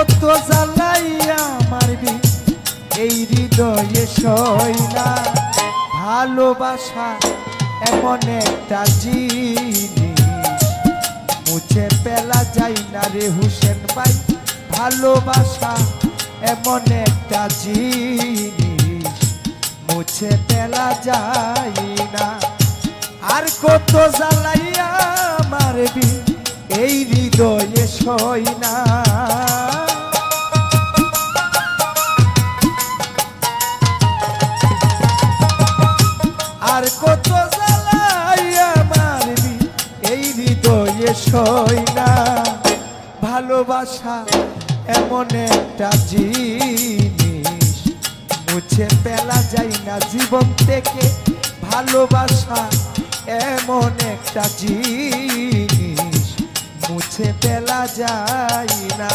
কত জ্বালাইয়া মারবি এই হৃদয়ে সই না। ভালোবাসা এমন একটা জিনিস মুছে ফেলা যায় না রে হোসেন ভাই। ভালোবাসা এমন একটা জিনিস মুছে ফেলা যায় না। আর কত জ্বালাইয়া মারবি এই হৃদয়ে সই না। আর কত জ্বালাইয়া মারবি এই হৃদয়ে সই না। ভালোবাসা এমন একটা জিনিস মুছে ফেলা যায় না জীবন থেকে। ভালোবাসা এমন একটা জিনিস মুছে ফেলা যায় না।